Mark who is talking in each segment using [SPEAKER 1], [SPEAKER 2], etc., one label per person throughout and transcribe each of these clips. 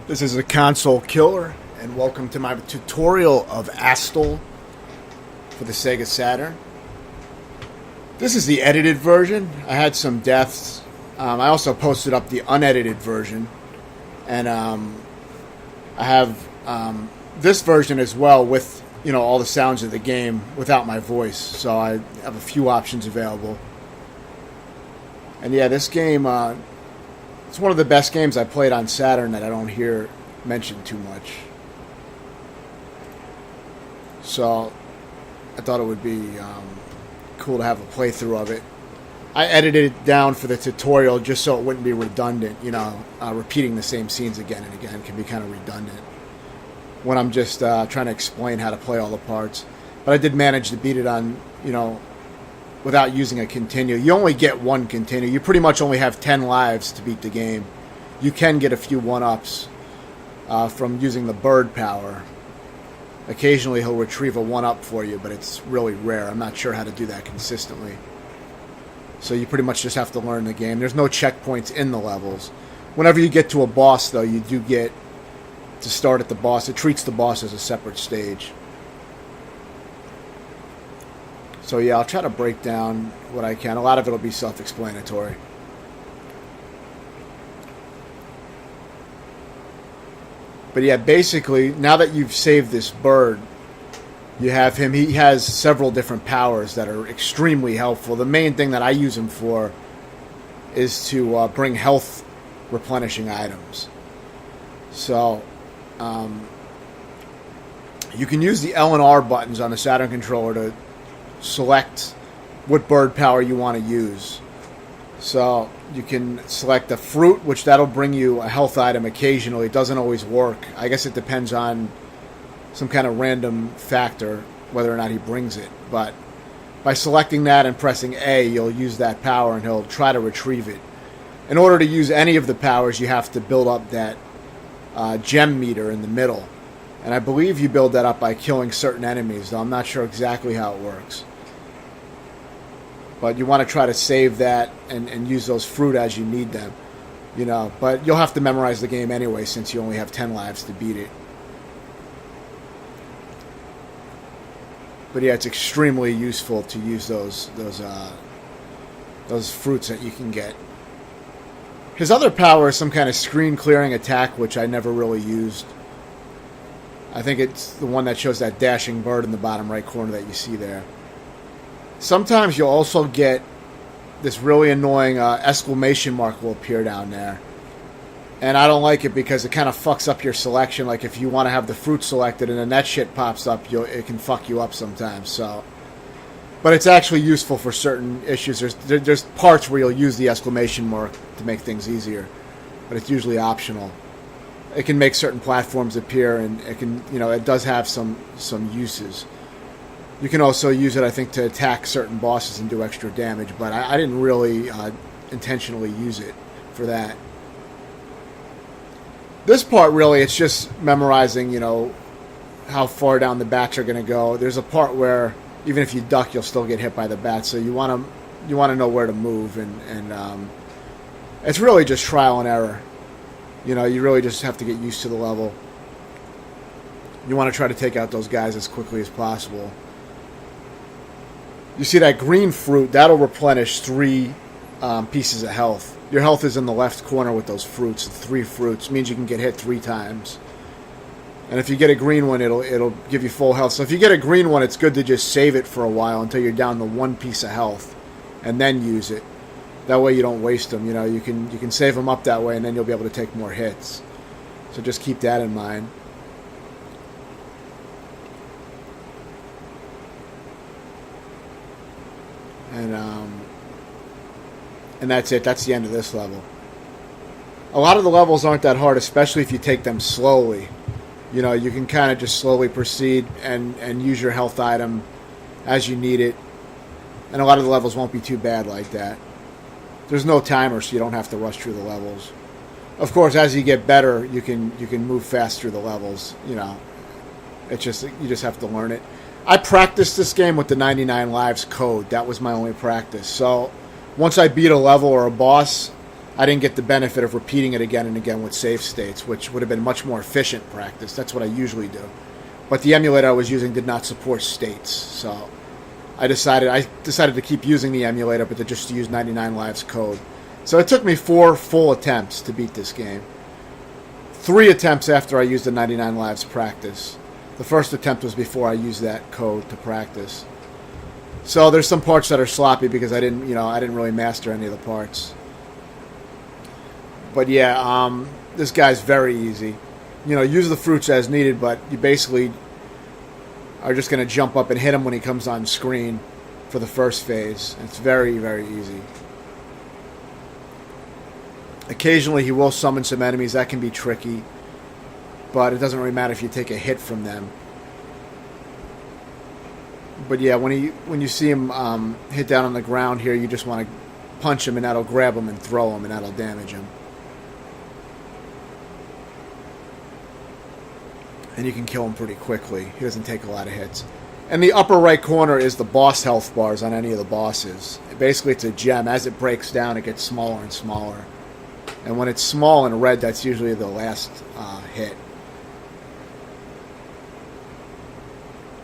[SPEAKER 1] This is a console killer, and welcome to my tutorial of Astal for the Sega Saturn. This is the edited version. I had some deaths. I also posted up the unedited version, and I have this version as well with all the sounds of the game without my voice. So I have a few options available. And yeah, this game. It's one of the best games I played on Saturn that I don't hear mentioned too much. So I thought it would be cool to have a playthrough of it. I edited it down for the tutorial just so it wouldn't be redundant. Repeating the same scenes again and again can be kind of redundant when I'm just trying to explain how to play all the parts. But I did manage to beat it on, without using a continue. You only get one continue. You pretty much only have 10 lives to beat the game. You can get a few one-ups from using the bird power. Occasionally he'll retrieve a one-up for you, but it's really rare. I'm not sure how to do that consistently. So you pretty much just have to learn the game. There's no checkpoints in the levels. Whenever you get to a boss, though, you do get to start at the boss. It treats the boss as a separate stage. So yeah, I'll try to break down what I can. A lot of it will be self-explanatory. But yeah, basically, now that you've saved this bird, you have him. He has several different powers that are extremely helpful. The main thing that I use him for is to bring health replenishing items. So you can use the L and R buttons on the Saturn controller to select what bird power you want to use. So you can select a fruit, which that'll bring you a health item occasionally. It doesn't always work. I guess it depends on some kind of random factor whether or not he brings it. But by selecting that and pressing A, you'll use that power and he'll try to retrieve it. In order to use any of the powers, you have to build up that gem meter in the middle. And I believe you build that up by killing certain enemies, though I'm not sure exactly how it works. But you want to try to save that and use those fruit as you need them. But you'll have to memorize the game anyway since you only have 10 lives to beat it. But yeah, it's extremely useful to use those fruits that you can get. His other power is some kind of screen clearing attack, which I never really used. I think it's the one that shows that dashing bird in the bottom right corner that you see there. Sometimes you'll also get this really annoying exclamation mark will appear down there. And I don't like it because it kind of fucks up your selection. Like if you want to have the fruit selected and then that shit pops up, it can fuck you up sometimes. So, but it's actually useful for certain issues. There's parts where you'll use the exclamation mark to make things easier, but it's usually optional. It can make certain platforms appear, and it can, it does have some uses. You can also use it, I think, to attack certain bosses and do extra damage, but I didn't really intentionally use it for that. This part, really, it's just memorizing, how far down the bats are going to go. There's a part where even if you duck, you'll still get hit by the bats, so you want to know where to move, and it's really just trial and error. You really just have to get used to the level. You want to try to take out those guys as quickly as possible. You see that green fruit, that'll replenish 3 pieces of health. Your health is in the left corner with those fruits. 3 fruits means you can get hit 3 times. And if you get a green one, it'll give you full health. So if you get a green one, it's good to just save it for a while until you're down to 1 piece of health, and then use it. That way you don't waste them. You can save them up that way, and then you'll be able to take more hits. So just keep that in mind. And that's it. That's the end of this level. A lot of the levels aren't that hard, especially if you take them slowly. You can kind of just slowly proceed and use your health item as you need it. And a lot of the levels won't be too bad like that. There's no timer, so you don't have to rush through the levels. Of course, as you get better, you can move fast through the levels. It's just you just have to learn it. I practiced this game with the 99 lives code. That was my only practice. So once I beat a level or a boss, I didn't get the benefit of repeating it again and again with save states, which would have been much more efficient practice. That's what I usually do. But the emulator I was using did not support states, so I decided to keep using the emulator, but to just use 99 Lives code. So it took me 4 full attempts to beat this game. 3 attempts after I used the 99 Lives practice. The first attempt was before I used that code to practice. So there's some parts that are sloppy because I didn't really master any of the parts. But yeah, this guy's very easy. Use the fruits as needed, but you basically are just going to jump up and hit him when he comes on screen for the first phase. It's very, very easy. Occasionally he will summon some enemies. That can be tricky, but it doesn't really matter if you take a hit from them. But yeah, when you see him hit down on the ground here, you just want to punch him, and that'll grab him and throw him, and that'll damage him. And you can kill him pretty quickly. He doesn't take a lot of hits. And the upper right corner is the boss health bars on any of the bosses. Basically, it's a gem. As it breaks down, it gets smaller and smaller. And when it's small and red, that's usually the last hit.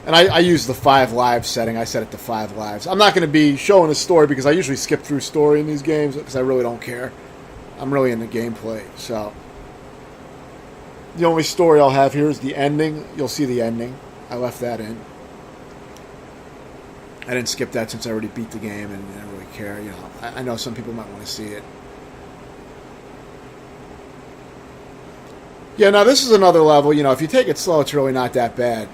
[SPEAKER 1] And I use the 5 lives setting. I set it to 5 lives. I'm not going to be showing a story because I usually skip through story in these games because I really don't care. I'm really into gameplay. So the only story I'll have here is the ending. You'll see the ending. I left that in. I didn't skip that since I already beat the game and I don't really care. I know some people might want to see it. Yeah, now this is another level. If you take it slow, it's really not that bad.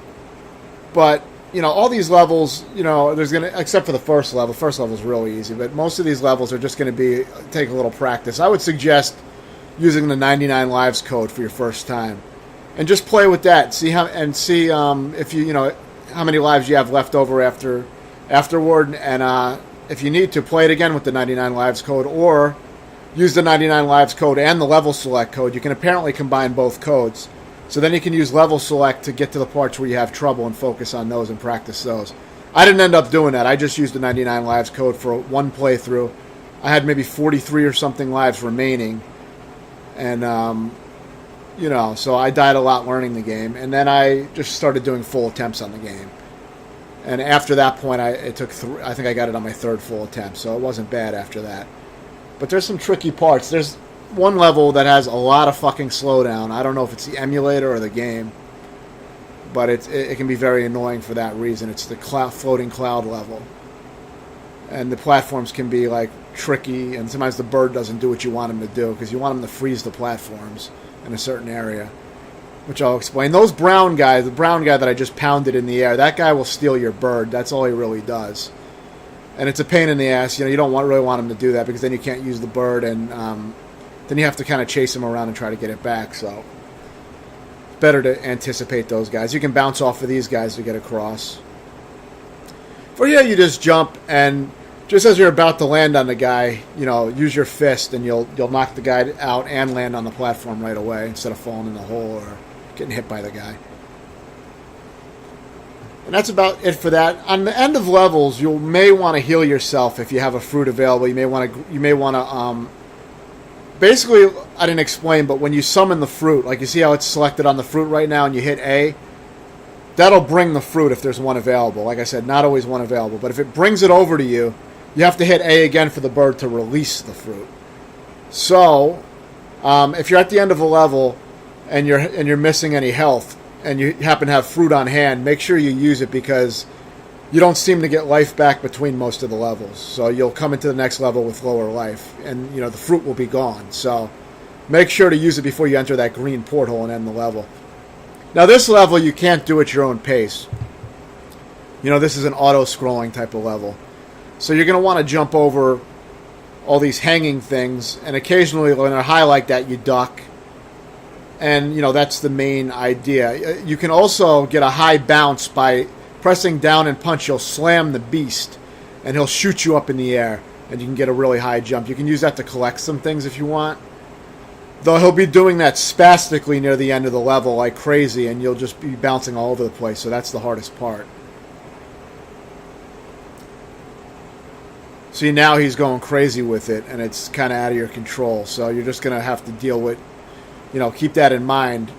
[SPEAKER 1] But, all these levels, there's going to, except for the first level. First level is really easy, but most of these levels are just going to take a little practice. I would suggest using the 99 Lives code for your first time. And just play with that. See if you how many lives you have left over afterward. And if you need to, play it again with the 99 Lives code, or use the 99 Lives code and the level select code. You can apparently combine both codes. So then you can use level select to get to the parts where you have trouble and focus on those and practice those. I didn't end up doing that. I just used the 99 Lives code for one playthrough. I had maybe 43 or something lives remaining. And, so I died a lot learning the game. And then I just started doing full attempts on the game. And after that point, I think I got it on my 3rd full attempt. So it wasn't bad after that. But there's some tricky parts. There's one level that has a lot of fucking slowdown. I don't know if it's the emulator or the game, but it can be very annoying for that reason. It's the floating cloud level, and the platforms can be tricky, and sometimes the bird doesn't do what you want him to do because you want him to freeze the platforms in a certain area, which I'll explain. Those brown guys, the brown guy that I just pounded in the air, that guy will steal your bird. That's all he really does. And it's a pain in the ass. You don't really want him to do that because then you can't use the bird, and then you have to kind of chase him around and try to get it back. So it's better to anticipate those guys. You can bounce off of these guys to get across. For here, you just jump, and just as you're about to land on the guy, use your fist, and you'll knock the guy out and land on the platform right away instead of falling in the hole or getting hit by the guy. And that's about it for that. On the end of levels, you may want to heal yourself if you have a fruit available. You may want to. Basically, I didn't explain, but when you summon the fruit, you see how it's selected on the fruit right now, and you hit A, that'll bring the fruit if there's one available. Like I said, not always one available, but if it brings it over to you, you have to hit A again for the bird to release the fruit. So, if you're at the end of a level and you're missing any health, and you happen to have fruit on hand, make sure you use it because you don't seem to get life back between most of the levels. So you'll come into the next level with lower life, and the fruit will be gone. So make sure to use it before you enter that green porthole and end the level. Now this level you can't do at your own pace. This is an auto-scrolling type of level. So you're going to want to jump over all these hanging things, and occasionally when they're high like that, you duck. And, that's the main idea. You can also get a high bounce by pressing down and punch. You'll slam the beast, and he'll shoot you up in the air, and you can get a really high jump. You can use that to collect some things if you want. Though he'll be doing that spastically near the end of the level like crazy, and you'll just be bouncing all over the place, so that's the hardest part. See, now he's going crazy with it, and it's kind of out of your control. So you're just going to have to deal with, keep that in mind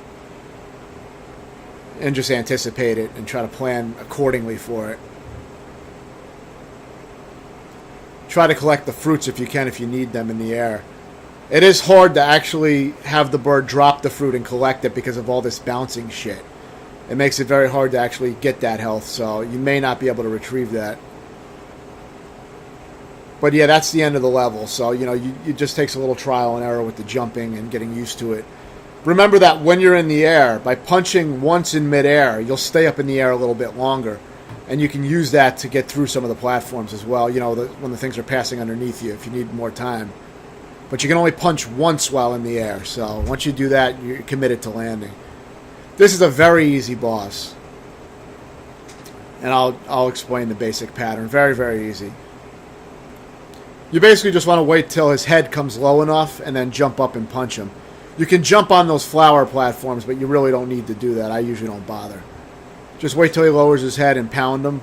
[SPEAKER 1] and just anticipate it and try to plan accordingly for it. Try to collect the fruits if you can, if you need them in the air. It is hard to actually have the bird drop the fruit and collect it because of all this bouncing shit. It makes it very hard to actually get that health, so you may not be able to retrieve that. But yeah, that's the end of the level, so it just takes a little trial and error with the jumping and getting used to it. Remember that when you're in the air, by punching once in midair, you'll stay up in the air a little bit longer. And you can use that to get through some of the platforms as well, when the things are passing underneath you if you need more time. But you can only punch once while in the air, so once you do that, you're committed to landing. This is a very easy boss. And I'll explain the basic pattern. Very, very easy. You basically just want to wait till his head comes low enough and then jump up and punch him. You can jump on those flower platforms, but you really don't need to do that. I usually don't bother. Just wait till he lowers his head and pound him.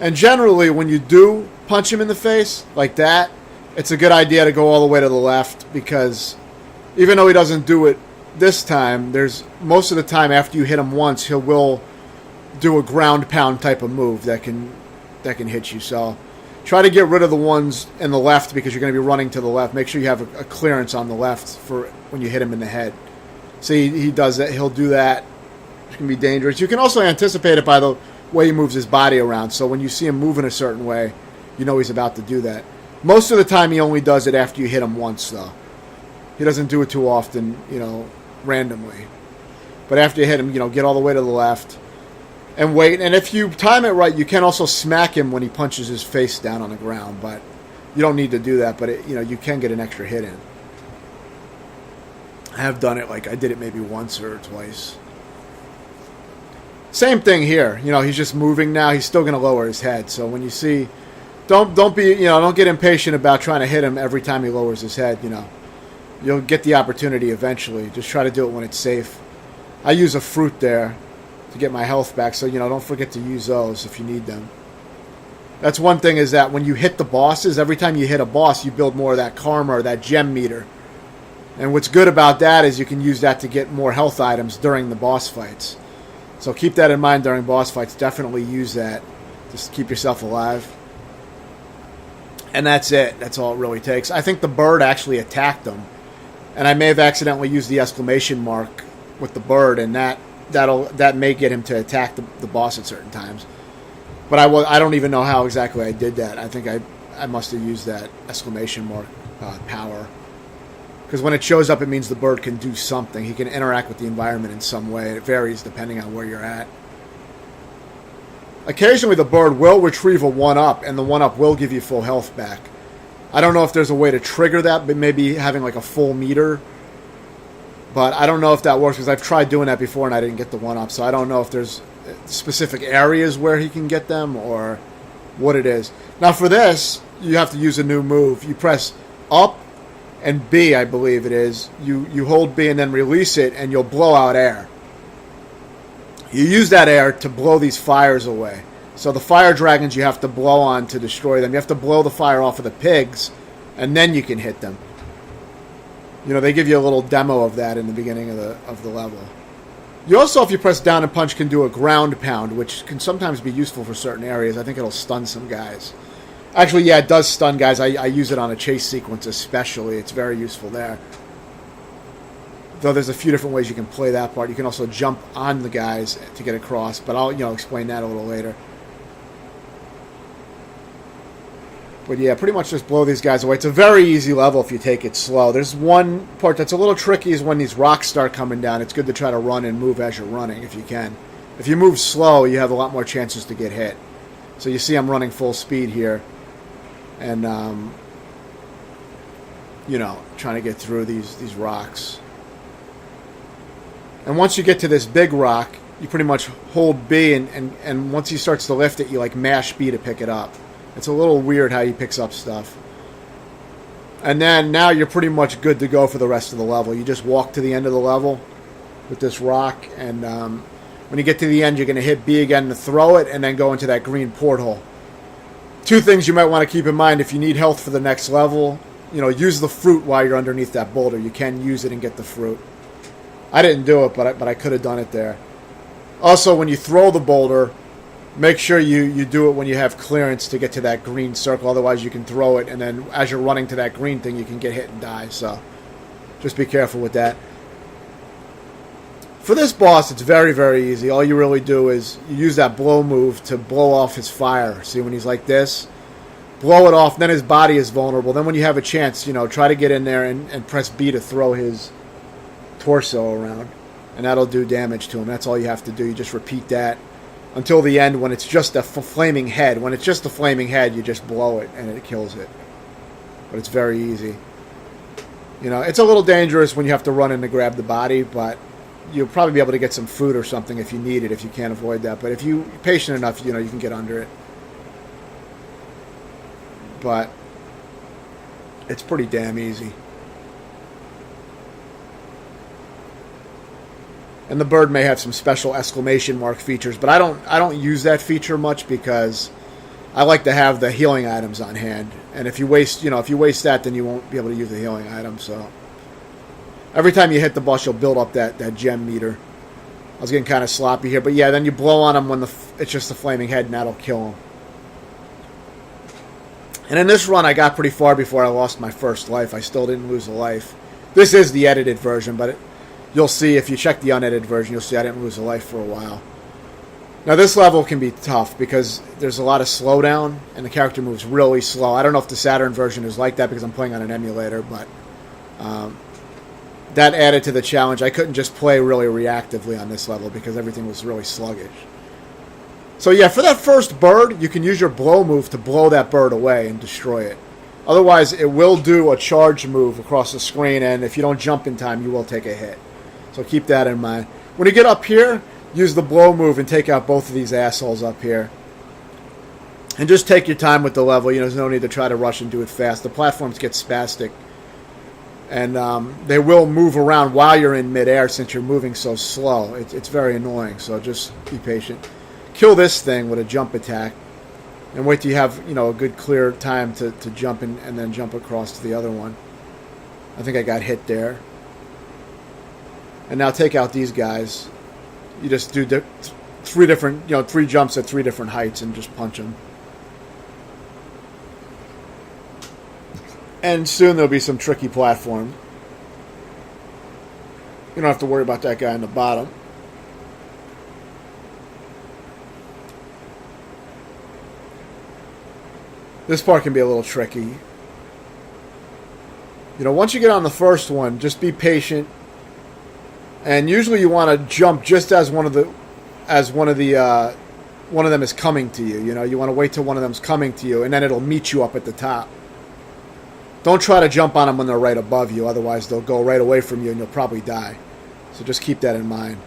[SPEAKER 1] And generally, when you do punch him in the face like that, it's a good idea to go all the way to the left, because even though he doesn't do it this time, there's most of the time after you hit him once, he will do a ground pound type of move that can hit you. So try to get rid of the ones in the left, because you're going to be running to the left. Make sure you have a clearance on the left for when you hit him in the head. See, he does that. He'll do that. It can be dangerous. You can also anticipate it by the way he moves his body around. So when you see him moving a certain way, you know he's about to do that. Most of the time, he only does it after you hit him once, though. He doesn't do it too often, randomly. But after you hit him, get all the way to the left and wait. And if you time it right, you can also smack him when he punches his face down on the ground. But you don't need to do that. But you can get an extra hit in. I have done it. I did it maybe once or twice. Same thing here. He's just moving now. He's still going to lower his head. So when you see, don't get impatient about trying to hit him every time he lowers his head. You'll get the opportunity eventually. Just try to do it when it's safe. I use a fruit there to get my health back. So don't forget to use those if you need them. That's one thing, is that when you hit the bosses, every time you hit a boss, you build more of that karma or that gem meter. And what's good about that is you can use that to get more health items during the boss fights. So keep that in mind during boss fights. Definitely use that. Just keep yourself alive. And that's it. That's all it really takes. I think the bird actually attacked him. And I may have accidentally used the exclamation mark with the bird, and that may get him to attack the boss at certain times. But I don't even know how exactly I did that. I think I must have used that exclamation mark power. Because when it shows up, it means the bird can do something. He can interact with the environment in some way. It varies depending on where you're at. Occasionally, the bird will retrieve a 1-up, and the 1-up will give you full health back. I don't know if there's a way to trigger that, but maybe having a full meter. But I don't know if that works, because I've tried doing that before and I didn't get the 1-up. So I don't know if there's specific areas where he can get them or what it is. Now for this, you have to use a new move. You press up and B, I believe it is. You hold B and then release it, and you'll blow out air. You use that air to blow these fires away. So the fire dragons you have to blow on to destroy them. You have to blow the fire off of the pigs, and then you can hit them. They give you a little demo of that in the beginning of the level. You also, if you press down and punch, can do a ground pound, which can sometimes be useful for certain areas. I think it'll stun some guys. Actually, yeah, it does stun guys. I use it on a chase sequence especially. It's very useful there. Though there's a few different ways you can play that part. You can also jump on the guys to get across, but I'll explain that a little later. But yeah, pretty much just blow these guys away. It's a very easy level if you take it slow. There's one part that's a little tricky, is when these rocks start coming down. It's good to try to run and move as you're running if you can. If you move slow, you have a lot more chances to get hit. So you see I'm running full speed here. And, trying to get through these rocks. And once you get to this big rock, you pretty much hold B, and once he starts to lift it, you mash B to pick it up. It's a little weird how he picks up stuff. And then now you're pretty much good to go for the rest of the level. You just walk to the end of the level with this rock, and when you get to the end, you're going to hit B again to throw it, and then go into that green porthole. Two things you might want to keep in mind if you need health for the next level. Use the fruit while you're underneath that boulder. You can use it and get the fruit. I didn't do it, but I could have done it there. Also, when you throw the boulder, make sure you do it when you have clearance to get to that green circle. Otherwise, you can throw it, and then as you're running to that green thing, you can get hit and die. So just be careful with that. For this boss, it's very, very easy. All you really do is you use that blow move to blow off his fire. See, when he's like this, blow it off, then his body is vulnerable. Then when you have a chance, try to get in there and press B to throw his torso around. And that'll do damage to him. That's all you have to do. You just repeat that until the end when it's just a flaming head. When it's just a flaming head, you just blow it and it kills it. But it's very easy. It's a little dangerous when you have to run in to grab the body, but you'll probably be able to get some food or something if you need it, if you can't avoid that. But if you're patient enough, you can get under it. But it's pretty damn easy. And the bird may have some special exclamation mark features, but I don't use that feature much because I like to have the healing items on hand. And if you waste that, then you won't be able to use the healing item. So every time you hit the boss, you'll build up that gem meter. I was getting kind of sloppy here, but yeah, then you blow on him when it's just a flaming head, and that'll kill him. And in this run, I got pretty far before I lost my first life. I still didn't lose a life. This is the edited version, but you'll see if you check the unedited version, you'll see I didn't lose a life for a while. Now, this level can be tough because there's a lot of slowdown, and the character moves really slow. I don't know if the Saturn version is like that because I'm playing on an emulator, but that added to the challenge. I couldn't just play really reactively on this level because everything was really sluggish. So yeah, for that first bird, you can use your blow move to blow that bird away and destroy it. Otherwise, it will do a charge move across the screen, and if you don't jump in time, you will take a hit. So keep that in mind. When you get up here, use the blow move and take out both of these assholes up here. And just take your time with the level. There's no need to try to rush and do it fast. The platforms get spastic. And they will move around while you're in midair since you're moving so slow. It's very annoying, so just be patient. Kill this thing with a jump attack. And wait till you have a good clear time to jump in and then jump across to the other one. I think I got hit there. And now take out these guys. You just do three jumps at 3 different heights and just punch them. And soon there'll be some tricky platform. You don't have to worry about that guy in the bottom. This part can be a little tricky. Once you get on the first one, just be patient. And usually you want to jump just as one of them is coming to you. You want to wait till one of them's coming to you, and then it'll meet you up at the top. Don't try to jump on them when they're right above you, otherwise they'll go right away from you and you'll probably die. So just keep that in mind.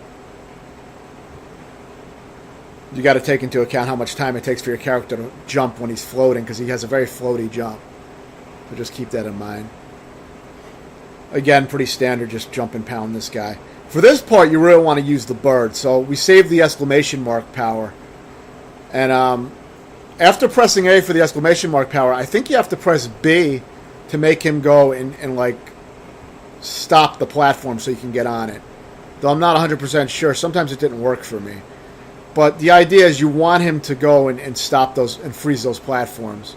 [SPEAKER 1] You got to take into account how much time it takes for your character to jump when he's floating, because he has a very floaty jump. So just keep that in mind. Again, pretty standard, just jump and pound this guy. For this part, you really want to use the bird. So we saved the exclamation mark power. And after pressing A for the exclamation mark power, I think you have to press B to make him go and like stop the platform so you can get on it. Though I'm not 100% sure. Sometimes it didn't work for me. But the idea is you want him to go and stop those and freeze those platforms.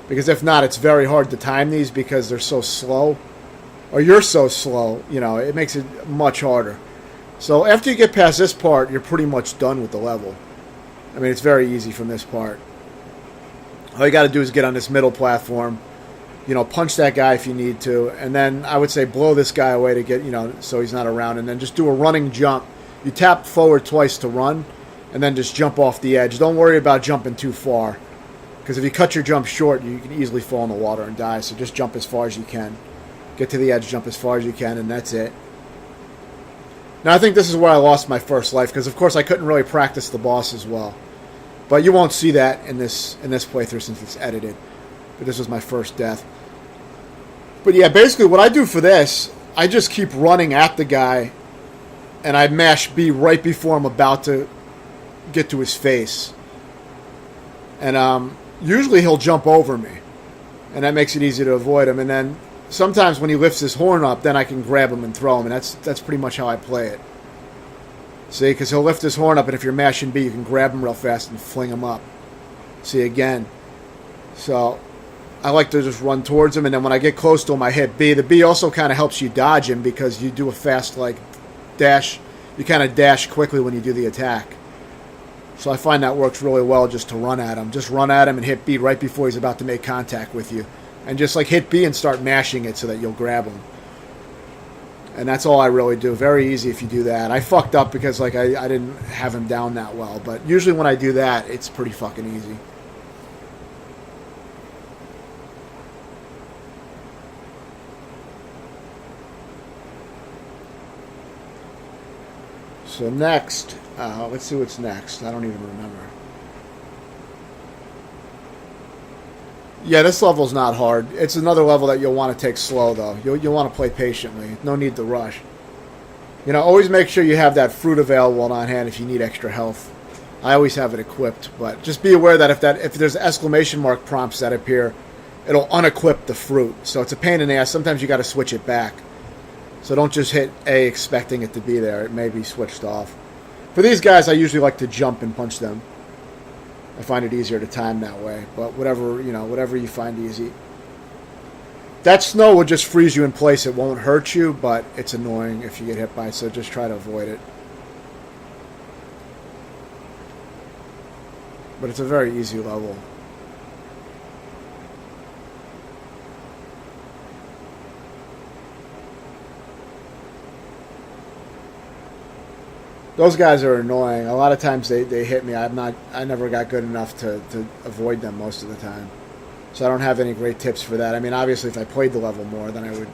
[SPEAKER 1] Because if not, it's very hard to time these because they're so slow. Or you're so slow, it makes it much harder. So after you get past this part, you're pretty much done with the level. I mean, it's very easy from this part. All you got to do is get on this middle platform, punch that guy if you need to, and then I would say blow this guy away to get, so he's not around, and then just do a running jump. You tap forward twice to run, and then just jump off the edge. Don't worry about jumping too far, because if you cut your jump short, you can easily fall in the water and die, so just jump as far as you can. Get to the edge, jump as far as you can, and that's it. Now, I think this is where I lost my first life, because, of course, I couldn't really practice the boss as well. But you won't see that in this playthrough since it's edited. But this was my first death. But, yeah, basically what I do for this, I just keep running at the guy, and I mash B right before I'm about to get to his face. And usually he'll jump over me, and that makes it easy to avoid him. And then sometimes when he lifts his horn up, then I can grab him and throw him, and that's pretty much how I play it. See, because he'll lift his horn up, and if you're mashing B, you can grab him real fast and fling him up. See, again. So I like to just run towards him, and then when I get close to him, I hit B. The B also kind of helps you dodge him because you do a fast, like, dash. You kind of dash quickly when you do the attack. So I find that works really well just to run at him. Just run at him and hit B right before he's about to make contact with you. And just, like, hit B and start mashing it so that you'll grab him. And that's all I really do. Very easy if you do that. I fucked up because, like, I didn't have him down that well. But usually when I do that, it's pretty fucking easy. So next, let's see what's next. I don't even remember. Yeah, this level's not hard. It's another level that you'll want to take slow, though. You'll want to play patiently. No need to rush. You know, always make sure you have that fruit available on hand if you need extra health. I always have it equipped, but just be aware that if there's exclamation mark prompts that appear, it'll unequip the fruit. So it's a pain in the ass. Sometimes you got to switch it back. So don't just hit A expecting it to be there. It may be switched off. For these guys, I usually like to jump and punch them. I find it easier to time that way. But whatever you find easy. That snow will just freeze you in place. It won't hurt you, but it's annoying if you get hit by it. So just try to avoid it. But it's a very easy level. Those guys are annoying. A lot of times they hit me. I never got good enough to avoid them most of the time. So I don't have any great tips for that. I mean, obviously, if I played the level more, then I would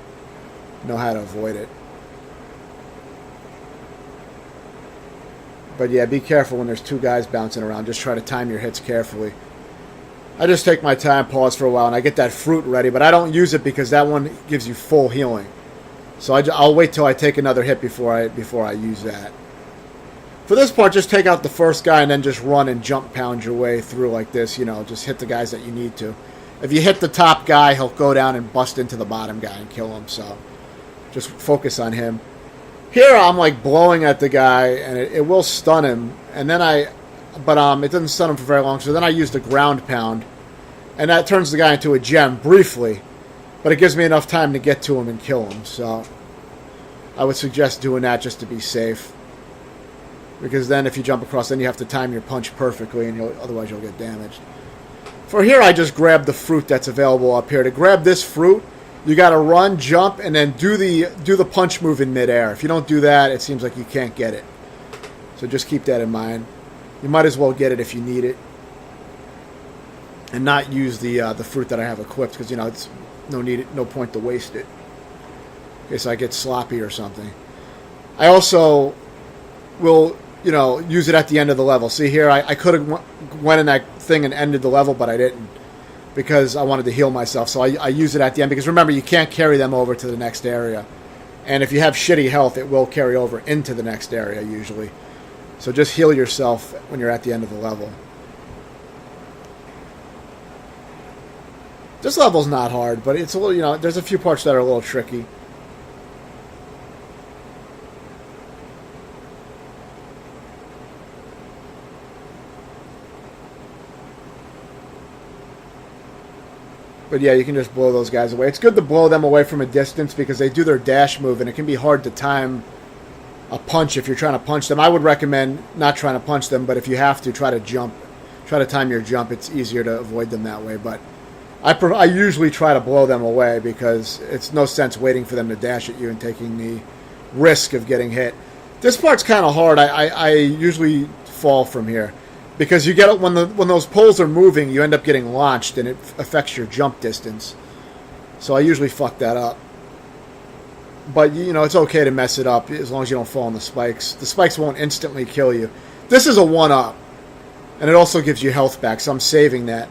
[SPEAKER 1] know how to avoid it. But yeah, be careful when there's two guys bouncing around. Just try to time your hits carefully. I just take my time, pause for a while, and I get that fruit ready. But I don't use it because that one gives you full healing. So I'll wait till I take another hit before I use that. For this part, just take out the first guy and then just run and jump pound your way through like this. You know, just hit the guys that you need to. If you hit the top guy, he'll go down and bust into the bottom guy and kill him. So just focus on him. Here I'm like blowing at the guy and it will stun him. And then it doesn't stun him for very long. So then I use the ground pound. And that turns the guy into a gem briefly. But it gives me enough time to get to him and kill him. So I would suggest doing that just to be safe. Because then if you jump across, then you have to time your punch perfectly, and otherwise you'll get damaged. For here, I just grab the fruit that's available up here. To grab this fruit, you got to run, jump, and then do the punch move in midair. If you don't do that, it seems like you can't get it. So just keep that in mind. You might as well get it if you need it, and not use the fruit that I have equipped, because it's no point to waste it in case I get sloppy or something. I also will use it at the end of the level. See here, I could have went in that thing and ended the level, but I didn't because I wanted to heal myself. So I use it at the end because remember, you can't carry them over to the next area. And if you have shitty health, it will carry over into the next area usually. So just heal yourself when you're at the end of the level. This level's not hard, but it's a little, there's a few parts that are a little tricky. But yeah, you can just blow those guys away. It's good to blow them away from a distance because they do their dash move, and it can be hard to time a punch if you're trying to punch them. I would recommend not trying to punch them, but if you have to, try to jump. Try to time your jump. It's easier to avoid them that way. But I usually try to blow them away because it's no sense waiting for them to dash at you and taking the risk of getting hit. This part's kind of hard. I usually fall from here. Because you get it when those poles are moving, you end up getting launched, and it affects your jump distance. So I usually fuck that up. But it's okay to mess it up as long as you don't fall on the spikes. The spikes won't instantly kill you. This is a 1-up, and it also gives you health back. So I'm saving that.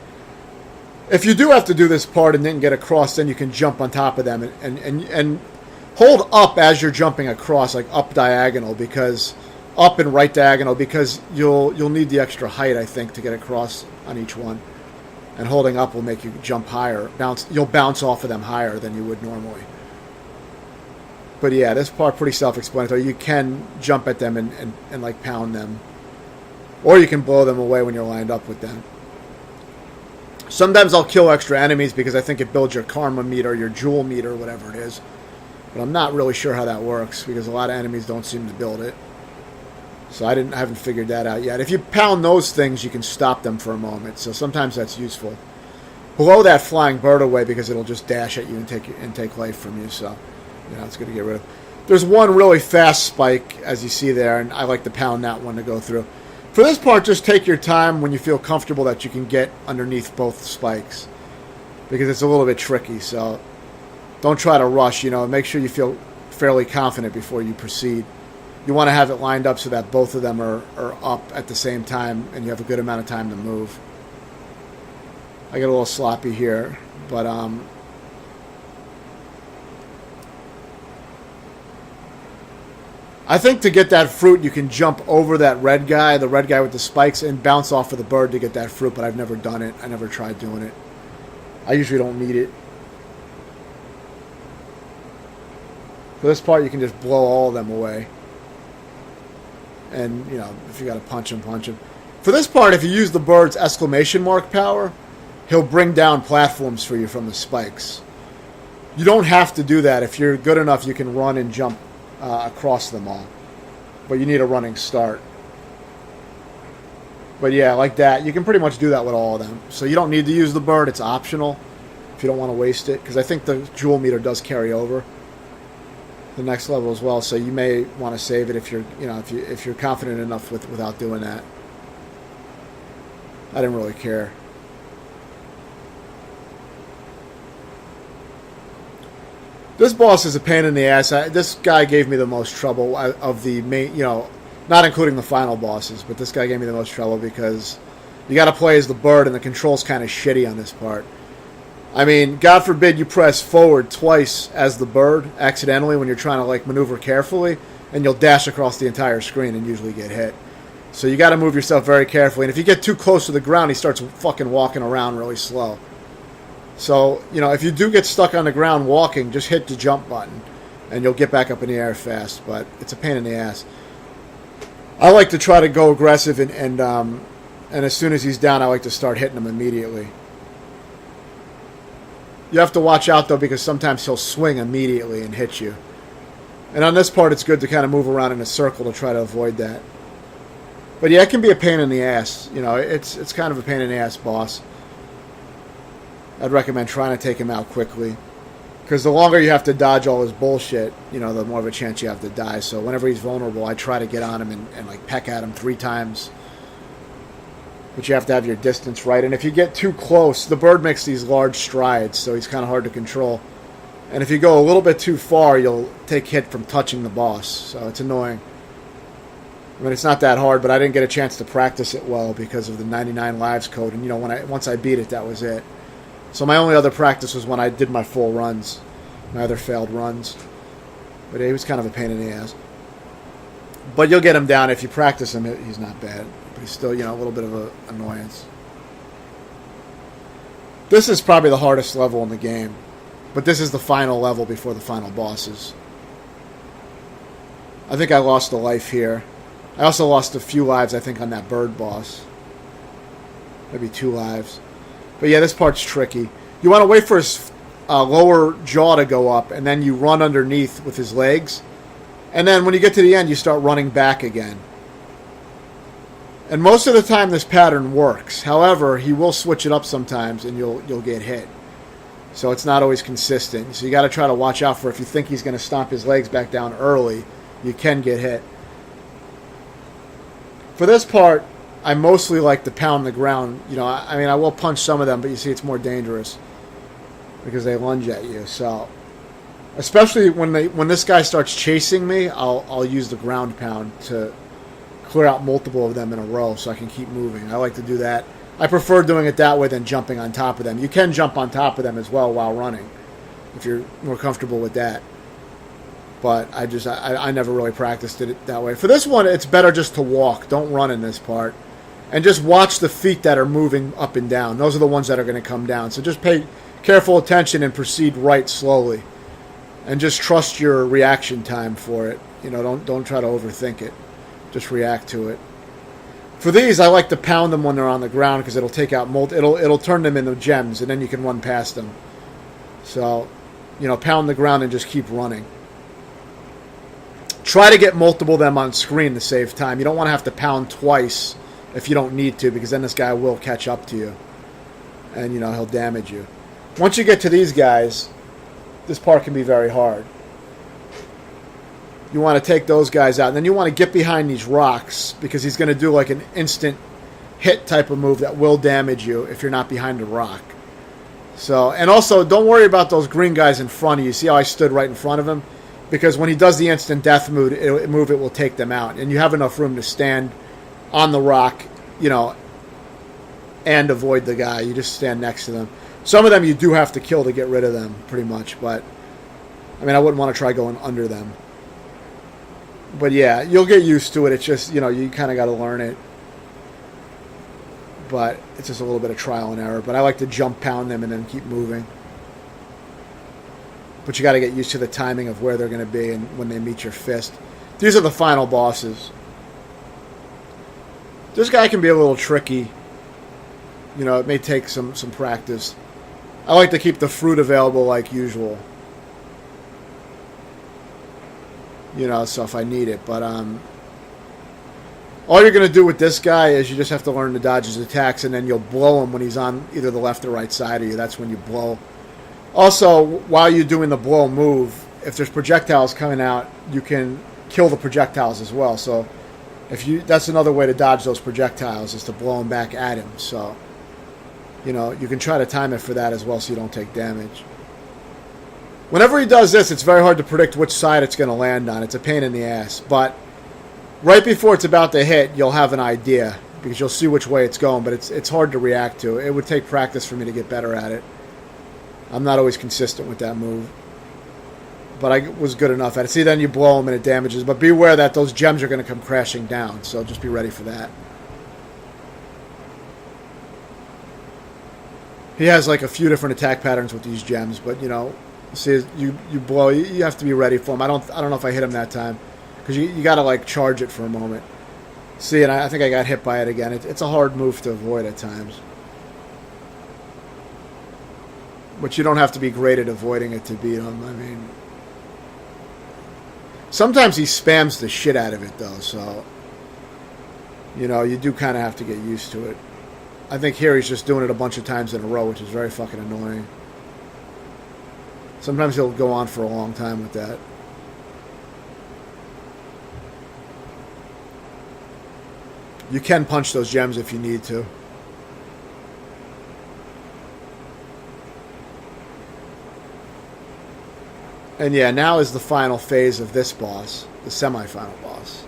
[SPEAKER 1] If you do have to do this part and then get across, then you can jump on top of them and hold up as you're jumping across, like up diagonal, because. Up and right diagonal, because you'll need the extra height, I think, to get across on each one. and holding up will make you jump higher. You'll bounce off of them higher than you would normally. But yeah, this part pretty self-explanatory. You can jump at them and like pound them. Or you can blow them away when you're lined up with them. Sometimes I'll kill extra enemies because I think it builds your karma meter, your jewel meter, whatever it is. But I'm not really sure how that works because a lot of enemies don't seem to build it. So I haven't figured that out yet. If you pound those things, you can stop them for a moment. So sometimes that's useful. Blow that flying bird away because it'll just dash at you and take life from you. So, it's good to get rid of. There's one really fast spike, as you see there, and I like to pound that one to go through. For this part, just take your time when you feel comfortable that you can get underneath both spikes. Because it's a little bit tricky, so don't try to rush, Make sure you feel fairly confident before you proceed. You want to have it lined up so that both of them are up at the same time and you have a good amount of time to move. I get a little sloppy here, but I think to get that fruit you can jump over that the red guy with the spikes, and bounce off of the bird to get that fruit, but I've never done it. I never tried doing it. I usually don't need it. For this part you can just blow all of them away. And, if you got to punch him, punch him. For this part, if you use the bird's exclamation mark power, he'll bring down platforms for you from the spikes. You don't have to do that. If you're good enough, you can run and jump across them all. But you need a running start. But yeah, like that. You can pretty much do that with all of them. So you don't need to use the bird. It's optional if you don't want to waste it. Because I think the jewel meter does carry over the next level as well, so you may want to save it if you're if you're confident enough without doing that. I didn't really care. This boss is a pain in the ass. This guy gave me the most trouble of the main, not including the final bosses, but this guy gave me the most trouble because you got to play as the bird and the control's kind of shitty on this part. I mean, God forbid you press forward twice as the bird accidentally when you're trying to maneuver carefully, and you'll dash across the entire screen and usually get hit. So you got to move yourself very carefully, and if you get too close to the ground, he starts fucking walking around really slow. So, if you do get stuck on the ground walking, just hit the jump button, and you'll get back up in the air fast, but it's a pain in the ass. I like to try to go aggressive, and as soon as he's down, I like to start hitting him immediately. You have to watch out, though, because sometimes he'll swing immediately and hit you. And on this part, it's good to kind of move around in a circle to try to avoid that. But yeah, it can be a pain in the ass. It's kind of a pain in the ass boss. I'd recommend trying to take him out quickly. Because the longer you have to dodge all his bullshit, the more of a chance you have to die. So whenever he's vulnerable, I try to get on him and peck at him 3 times. But you have to have your distance right. And if you get too close, the bird makes these large strides, so he's kind of hard to control. And if you go a little bit too far, you'll take hit from touching the boss. So it's annoying. I mean, it's not that hard, but I didn't get a chance to practice it well because of the 99 lives code. And, once I beat it, that was it. So my only other practice was when I did my full runs, my other failed runs. But he was kind of a pain in the ass. But you'll get him down. If you practice him, he's not bad. But he's still, a little bit of an annoyance. This is probably the hardest level in the game. But this is the final level before the final bosses. I think I lost a life here. I also lost a few lives, I think, on that bird boss. Maybe 2 lives. But yeah, this part's tricky. You want to wait for his lower jaw to go up, and then you run underneath with his legs. And then when you get to the end, you start running back again. And most of the time this pattern works. However, he will switch it up sometimes and you'll get hit. So it's not always consistent. So you got to try to watch out for if you think he's going to stomp his legs back down early, you can get hit. For this part, I mostly like to pound the ground. I will punch some of them, but you see it's more dangerous because they lunge at you. So especially when this guy starts chasing me, I'll use the ground pound to clear out multiple of them in a row so I can keep moving. I like to do that. I prefer doing it that way than jumping on top of them. You can jump on top of them as well while running if you're more comfortable with that. But I never really practiced it that way. For this one, it's better just to walk. Don't run in this part. And just watch the feet that are moving up and down. Those are the ones that are going to come down. So just pay careful attention and proceed right slowly. And just trust your reaction time for it. You know, don't try to overthink it. Just react to it. For these, I like to pound them when they're on the ground because it'll take out it'll turn them into gems, and then you can run past them. So, you know, pound the ground and just keep running. Try to get multiple of them on screen to save time. You don't want to have to pound twice if you don't need to, because then this guy will catch up to you. And, you know, he'll damage you. Once you get to these guys, this part can be very hard. You want to take those guys out. And then you want to get behind these rocks, because he's going to do like an instant hit type of move that will damage you if you're not behind a rock. So, and also, don't worry about those green guys in front of you. See how I stood right in front of him? Because when he does the instant death move, it will take them out. And you have enough room to stand on the rock, you know, and avoid the guy. You just stand next to them. Some of them you do have to kill to get rid of them, pretty much. But, I mean, I wouldn't want to try going under them. But, yeah, you'll get used to it. It's just, you know, you kind of got to learn it. But it's just a little bit of trial and error. But I like to jump pound them and then keep moving. But you got to get used to the timing of where they're going to be and when they meet your fist. These are the final bosses. This guy can be a little tricky. You know, it may take some practice. I like to keep the fruit available like usual. You know, so if I need it. But all you're going to do with this guy is you just have to learn to dodge his attacks, and then you'll blow him when he's on either the left or right side of you. That's when you blow. Also, while you're doing the blow move, if there's projectiles coming out, you can kill the projectiles as well. So, that's another way to dodge those projectiles, is to blow them back at him. So, you know, you can try to time it for that as well so you don't take damage. Whenever he does this, it's very hard to predict which side it's going to land on. It's a pain in the ass. But right before it's about to hit, you'll have an idea, because you'll see which way it's going. But it's hard to react to. It would take practice for me to get better at it. I'm not always consistent with that move. But I was good enough at it. See, then you blow them and it damages. But beware that those gems are going to come crashing down. So just be ready for that. He has like a few different attack patterns with these gems. But, you know, see, you blow. You have to be ready for them. I don't know if I hit him that time. Because you got to like charge it for a moment. See, and I think I got hit by it again. It's a hard move to avoid at times. But you don't have to be great at avoiding it to beat him. I mean, sometimes he spams the shit out of it, though. So, you know, you do kind of have to get used to it. I think here he's just doing it a bunch of times in a row, which is very fucking annoying. Sometimes he'll go on for a long time with that. You can punch those gems if you need to. And yeah, now is the final phase of this boss, the semi-final boss.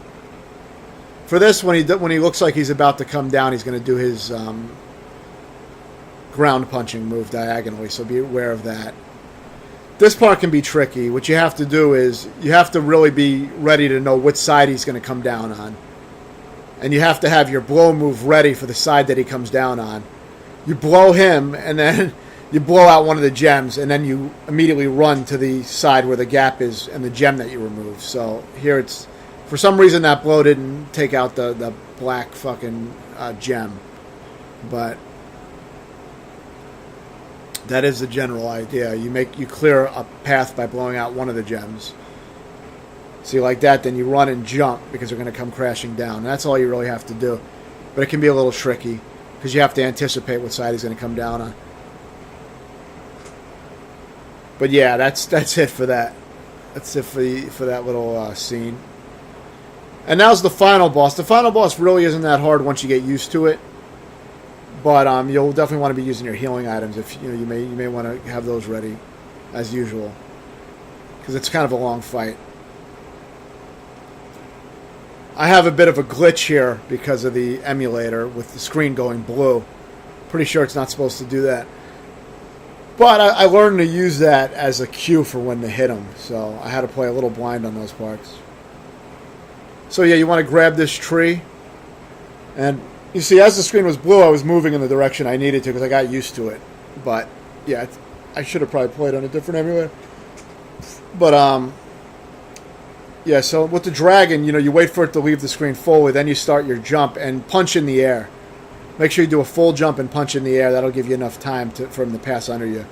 [SPEAKER 1] For this, when he looks like he's about to come down, he's going to do his ground punching move diagonally, so be aware of that. This part can be tricky. What you have to do is you have to really be ready to know which side he's going to come down on. And you have to have your blow move ready for the side that he comes down on. You blow him, and then you blow out one of the gems, and then you immediately run to the side where the gap is and the gem that you removed. So here it's, for some reason that blow didn't take out the black fucking gem. But that is the general idea. You clear a path by blowing out one of the gems. See, like that, then you run and jump because they're going to come crashing down. And that's all you really have to do. But it can be a little tricky because you have to anticipate what side he's going to come down on. But yeah, that's it for that. That's it for that little scene. And now's the final boss. The final boss really isn't that hard once you get used to it. But you'll definitely want to be using your healing items. If you may want to have those ready, as usual, because it's kind of a long fight. I have a bit of a glitch here because of the emulator with the screen going blue. Pretty sure it's not supposed to do that. But I learned to use that as a cue for when to hit him. So I had to play a little blind on those parts. So yeah, you want to grab this tree. And You see, as the screen was blue, I was moving in the direction I needed to because I got used to it. But, yeah, I should have probably played on a different emulator. But, yeah, so with the dragon, you wait for it to leave the screen fully, then you start your jump and punch in the air. Make sure you do a full jump and punch in the air. That'll give you enough time for him to pass under you.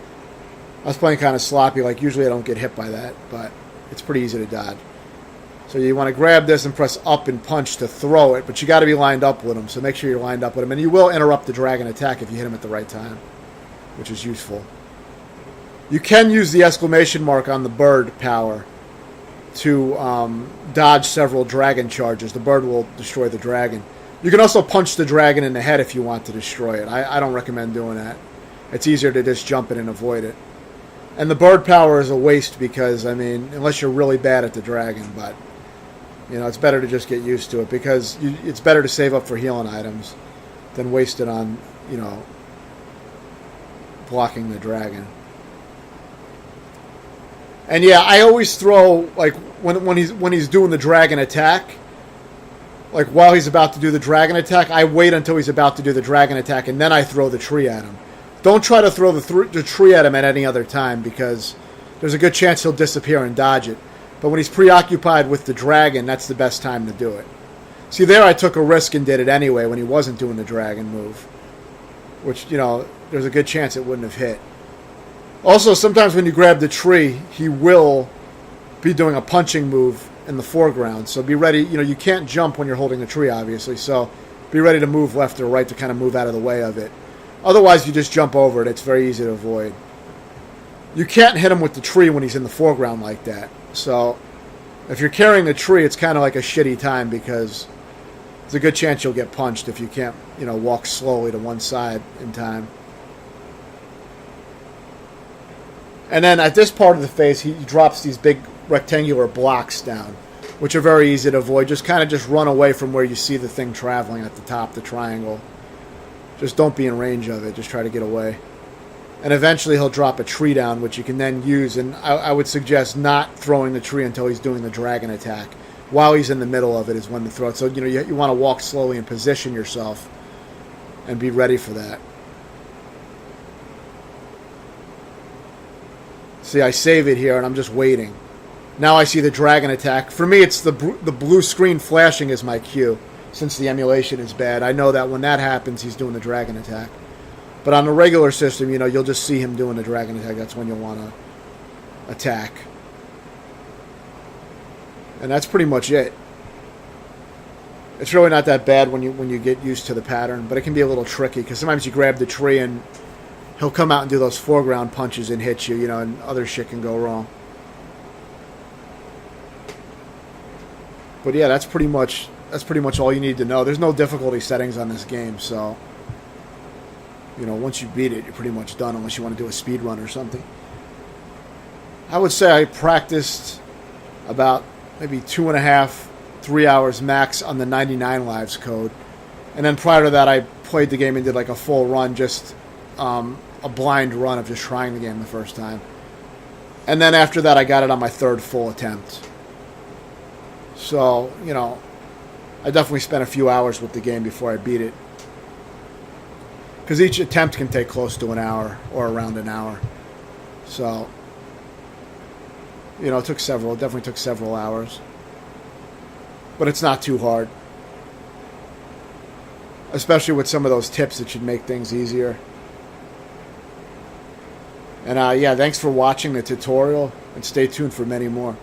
[SPEAKER 1] I was playing kind of sloppy. Like, usually I don't get hit by that, but it's pretty easy to dodge. So you want to grab this and press up and punch to throw it, but you got to be lined up with him, so make sure you're lined up with him. And you will interrupt the dragon attack if you hit him at the right time, which is useful. You can use the exclamation mark on the bird power to dodge several dragon charges. The bird will destroy the dragon. You can also punch the dragon in the head if you want to destroy it. I don't recommend doing that. It's easier to just jump it and avoid it. And the bird power is a waste because, I mean, unless you're really bad at the dragon, but, it's better to just get used to it because it's better to save up for healing items than waste it on, blocking the dragon. And yeah, I always throw, like, when he's doing the dragon attack, like, while he's about to do the dragon attack, I wait until he's about to do the dragon attack, and then I throw the tree at him. Don't try to throw the tree at him at any other time, because there's a good chance he'll disappear and dodge it. But when he's preoccupied with the dragon, that's the best time to do it. See, there I took a risk and did it anyway when he wasn't doing the dragon move, which, there's a good chance it wouldn't have hit. Also, sometimes when you grab the tree, he will be doing a punching move in the foreground. So be ready. You can't jump when you're holding the tree, obviously. So be ready to move left or right to kind of move out of the way of it. Otherwise, you just jump over it. It's very easy to avoid. You can't hit him with the tree when he's in the foreground like that. So if you're carrying the tree, it's kind of like a shitty time because there's a good chance you'll get punched if you can't, walk slowly to one side in time. And then at this part of the face, he drops these big rectangular blocks down, which are very easy to avoid. Just kind of just run away from where you see the thing traveling at the top, the triangle. Just don't be in range of it. Just try to get away. And eventually he'll drop a tree down, which you can then use. And I would suggest not throwing the tree until he's doing the dragon attack. While he's in the middle of it is when to throw it. So, you want to walk slowly and position yourself and be ready for that. See, I save it here, and I'm just waiting. Now I see the dragon attack. For me, it's the blue screen flashing is my cue. Since the emulation is bad, I know that when that happens, he's doing the dragon attack. But on the regular system, you'll just see him doing the dragon attack. That's when you'll want to attack. And that's pretty much it. It's really not that bad when you get used to the pattern, but it can be a little tricky because sometimes you grab the tree and he'll come out and do those foreground punches and hit you, and other shit can go wrong. But yeah, that's pretty much all you need to know. There's no difficulty settings on this game, so once you beat it, you're pretty much done unless you want to do a speed run or something. I would say I practiced about maybe 2.5, 3 hours max on the 99 lives code. And then prior to that, I played the game and did like a full run, just a blind run of just trying the game the first time. And then after that, I got it on my third full attempt. So, I definitely spent a few hours with the game before I beat it. Because each attempt can take close to an hour or around an hour. So, it definitely took several hours. But it's not too hard. Especially with some of those tips that should make things easier. And yeah, thanks for watching the tutorial, and stay tuned for many more.